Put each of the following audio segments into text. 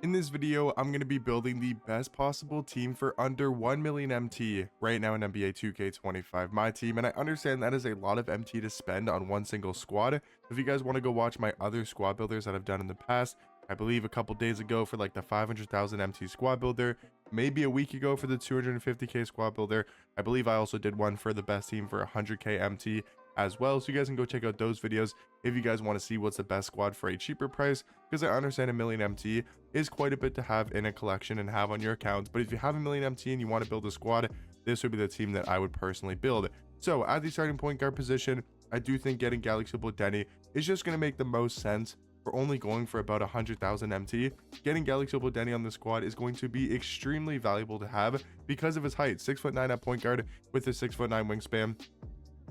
In this video, I'm going to be building the best possible team for under 1 million MT right now in NBA 2K25 my team, and I understand that is a lot of MT to spend on one single squad. If you guys want to go watch my other squad builders that I've done in the past, I believe a couple days ago for like the 500,000 MT squad builder, maybe a week ago for the 250k squad builder. I believe I also did one for the best team for 100k MT as well, so you guys can go check out those videos if you guys want to see what's the best squad for a cheaper price, because I understand a million MT is quite a bit to have in a collection and have on your account. But if you have a million MT and you want to build a squad, this would be the team that I would personally build. So at the starting point guard position, I do think getting Galaxy Denny is just going to make the most sense. For only going for about 100,000 MT, getting Galaxy Denny on the squad is going to be extremely valuable to have because of his height. 6'9" at point guard with a 6'9" wingspan,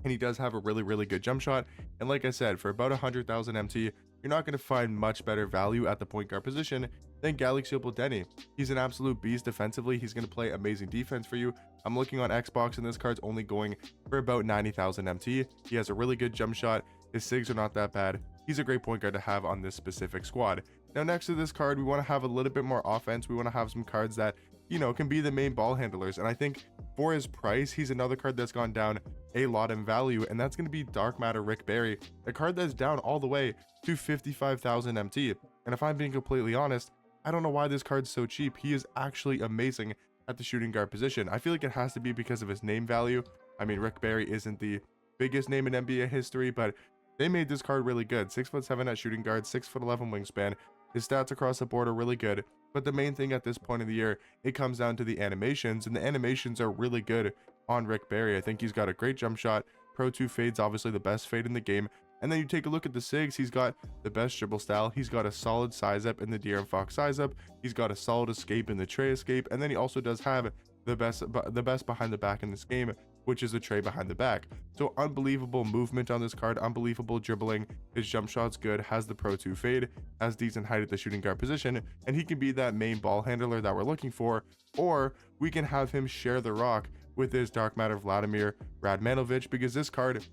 and he does have a really good jump shot. And like I said, for about 100,000 MT, you're not going to find much better value at the point guard position than Galaxy Denny. He's an absolute beast defensively. He's going to play amazing defense for you. I'm looking on Xbox and this card's only going for about 90,000 MT. He has a really good jump shot. His SIGs are not that bad. He's a great point guard to have on this specific squad. Now next to this card, we want to have a little bit more offense. We want to have some cards that, you know, can be the main ball handlers. And I think for his price, he's another card that's gone down a lot in value, and that's going to be Dark Matter Rick Barry, a card that's down all the way to 55,000 MT. And if I'm being completely honest, I don't know why this card's so cheap. He is actually amazing at the shooting guard position. I feel like it has to be because of his name value. I mean, Rick Barry isn't the biggest name in NBA history, but they made this card really good. 6'7" at shooting guard, 6'11" wingspan. His stats across the board are really good. But the main thing at this point of the year, it comes down to the animations, and the animations are really good on Rick Barry. I think he's got a great jump shot. Pro 2 fade's obviously the best fade in the game. And then you take a look at the SIGs, he's got the best dribble style. He's got a solid size up in the De'Aaron Fox size up. He's got a solid escape in the Trey escape. And then he also does have the best behind the back in this game, which is the Trey behind the back. So unbelievable movement on this card, unbelievable dribbling. His jump shot's good, has the Pro 2 fade, has decent height at the shooting guard position, and he can be that main ball handler that we're looking for. Or we can have him share the rock with his Dark Matter Vladimir Radmanovic, because this card,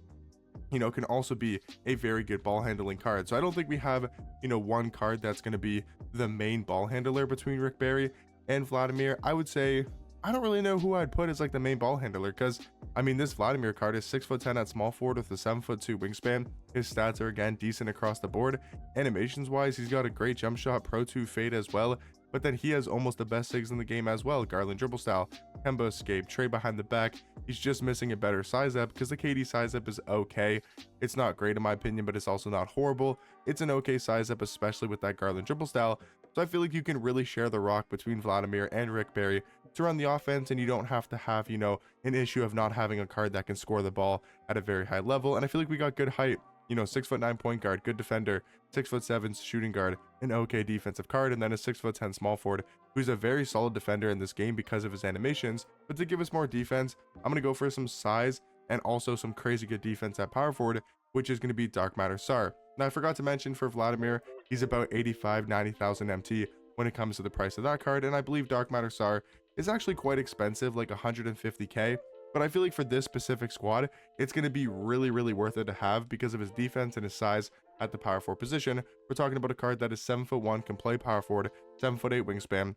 you know, can also be a very good ball handling card. So I don't think we have, you know, one card that's going to be the main ball handler between Rick Barry and Vladimir. I would say I don't really know who I'd put as like the main ball handler, because I mean, this Vladimir card is 6'10" at small forward with a 7'2" wingspan. His stats are again decent across the board. Animations wise, he's got a great jump shot, Pro 2 fade as well, but then he has almost the best SIGs in the game as well. Garland dribble style, Kemba escape, Trey behind the back. He's just missing a better size up, because the KD size up is okay. It's not great in my opinion, but it's also not horrible. It's an okay size up, especially with that Garland dribble style. So I feel like you can really share the rock between Vladimir and Rick Barry to run the offense, and you don't have to have, you know, an issue of not having a card that can score the ball at a very high level. And I feel like we got good height, you know, 6'9" point guard, good defender, 6'7" shooting guard, an okay defensive card, and then a 6'10" small forward who's a very solid defender in this game because of his animations. But to give us more defense, I'm going to go for some size and also some crazy good defense at power forward, which is going to be Dark Matter Sar. Now, I forgot to mention for Vladimir, he's about 90,000 MT when it comes to the price of that card, and I believe Dark Matter Sar is actually quite expensive, like 150k. But I feel like for this specific squad, it's going to be really worth it to have because of his defense and his size at the power forward position. We're talking about a card that is 7'1", can play power forward, 7'8" wingspan.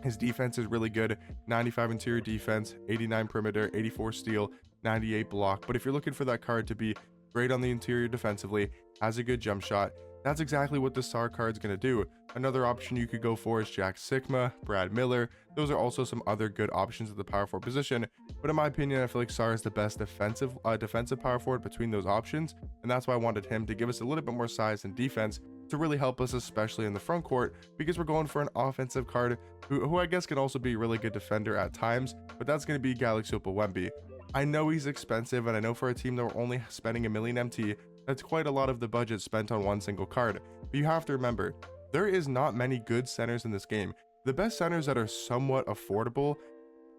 His defense is really good, 95 interior defense, 89 perimeter, 84 steal, 98 block. But if you're looking for that card to be great on the interior defensively, has a good jump shot, that's exactly what the Sar card's going to do. Another option you could go for is Jack Sigma, Brad Miller. Those are also some other good options at the power forward position. But in my opinion, I feel like Sar is the best defensive power forward between those options. And that's why I wanted him to give us a little bit more size and defense to really help us, especially in the front court, because we're going for an offensive card who I guess can also be a really good defender at times. But that's going to be Galaxy Wemby. I know he's expensive, and I know for a team that we're only spending a million MT, that's quite a lot of the budget spent on one single card. But you have to remember, there is not many good centers in this game. The best centers that are somewhat affordable,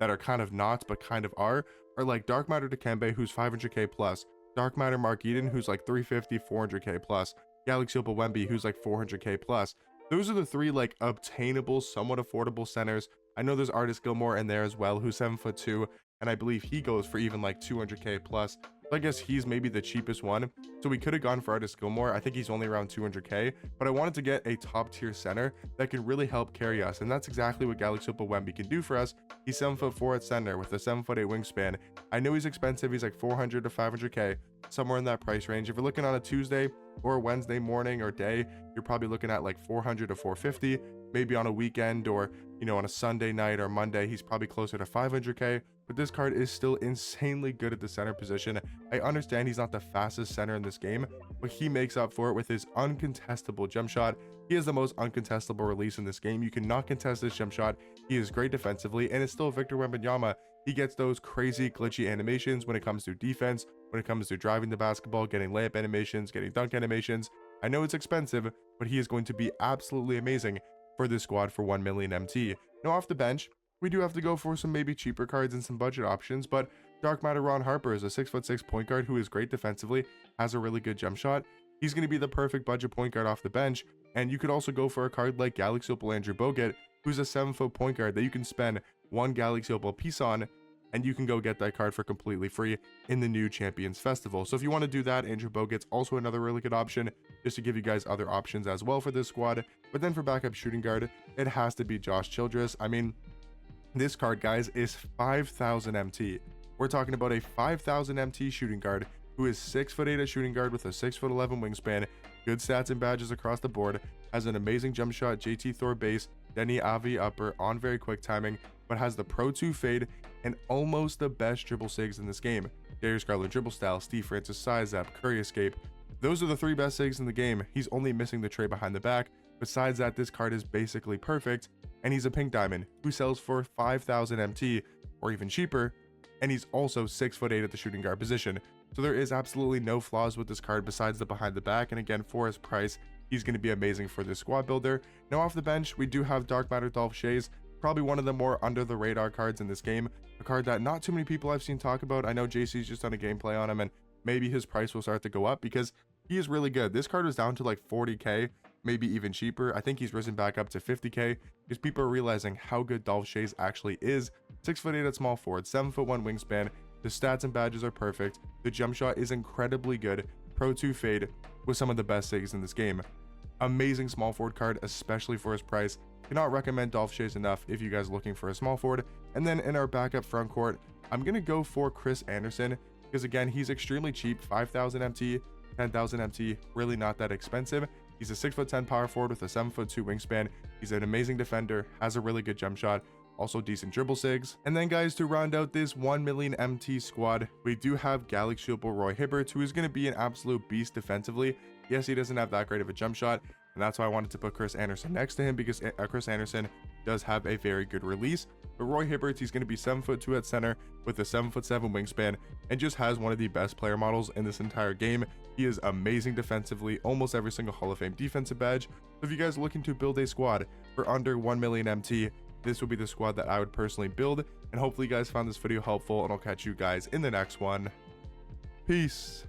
that are kind of not but kind of are like Dark Matter Dikembe, who's 500k plus, Dark Matter Mark Eden, who's like 350, 400k plus, Galaxy Wemby, who's like 400k plus. Those are the three like obtainable, somewhat affordable centers. I know there's Artist Gilmore in there as well, who's 7'2", and I believe he goes for even like 200k plus. So I guess he's maybe the cheapest one. So we could have gone for Artis Gilmore. I think he's only around 200k, but I wanted to get a top tier center that can really help carry us, and that's exactly what Galaxy Opal Wemby can do for us. He's 7'4" at center with a 7'8" wingspan. I know he's expensive. He's like 400 to 500k, somewhere in that price range. If you're looking on a Tuesday or a Wednesday morning or day, you're probably looking at like 400 to 450. Maybe on a weekend or, you know, on a Sunday night or Monday, he's probably closer to 500k. But this card is still insanely good at the center position. I understand he's not the fastest center in this game, but he makes up for it with his uncontestable jump shot. He has the most uncontestable release in this game. You cannot contest this jump shot. He is great defensively, and it's still Victor Wembanyama. He gets those crazy glitchy animations when it comes to defense, when it comes to driving the basketball, getting layup animations, getting dunk animations. I know it's expensive, but he is going to be absolutely amazing for this squad for 1 million MT. Now off the bench, we do have to go for some maybe cheaper cards and some budget options, but Dark Matter Ron Harper is a 6'6" point guard who is great defensively, has a really good jump shot. He's going to be the perfect budget point guard off the bench, and you could also go for a card like Galaxy Opal Andrew Bogut, who's a 7-foot point guard that you can spend one Galaxy Opal piece on, and you can go get that card for completely free in the new Champions Festival. So if you want to do that, Andrew Bogut's also another really good option, just to give you guys other options as well for this squad. But then for backup shooting guard, it has to be Josh Childress. I mean, this card, guys, is 5,000 MT. We're talking about a 5,000 MT shooting guard who is 6'8" at shooting guard with a 6'11" wingspan, good stats and badges across the board, has an amazing jump shot, JT Thor base, Denny Avi upper on very quick timing, but has the Pro 2 fade and almost the best dribble sigs in this game. Darius Garland dribble style, Steve Francis size up, Curry escape. Those are the 3 best sigs in the game. He's only missing the tray behind the back. Besides that, this card is basically perfect, and he's a pink diamond who sells for 5,000 MT or even cheaper, and he's also 6'8" at the shooting guard position. So there is absolutely no flaws with this card besides the behind the back, and again, for his price, he's going to be amazing for this squad builder. Now off the bench, we do have Dark Matter Dolph Schayes, probably one of the more under the radar cards in this game, a card that not too many people I've seen talk about. I know JC's just done a gameplay on him, and maybe his price will start to go up because he is really good. This card was down to like 40k, maybe even cheaper. I think he's risen back up to 50k because people are realizing how good Dolph Schayes actually is. 6'8" at small forward, 7'1" wingspan. The stats and badges are perfect. The jump shot is incredibly good. Pro 2 fade with some of the best sigs in this game. Amazing small forward card, especially for his price. Cannot recommend Dolph Schayes enough if you guys are looking for a small forward. And then in our backup front court, I'm going to go for Chris Anderson because again, he's extremely cheap, 5,000 MT, 10,000 MT, really not that expensive. He's a 6'10" power forward with a 7'2" wingspan. He's an amazing defender, has a really good jump shot, also decent dribble sigs. And then guys, to round out this 1 million MT squad, we do have Galaxy Opal Roy Hibbert, who is going to be an absolute beast defensively. Yes, he doesn't have that great of a jump shot, and that's why I wanted to put Chris Anderson next to him, because Chris Anderson does have a very good release. But Roy Hibbert, he's going to be 7'2" at center with a 7'7" wingspan, and just has one of the best player models in this entire game. He is amazing defensively, almost every single Hall of Fame defensive badge. So if you guys are looking to build a squad for under 1 million MT, this would be the squad that I would personally build. And hopefully you guys found this video helpful, and I'll catch you guys in the next one. Peace.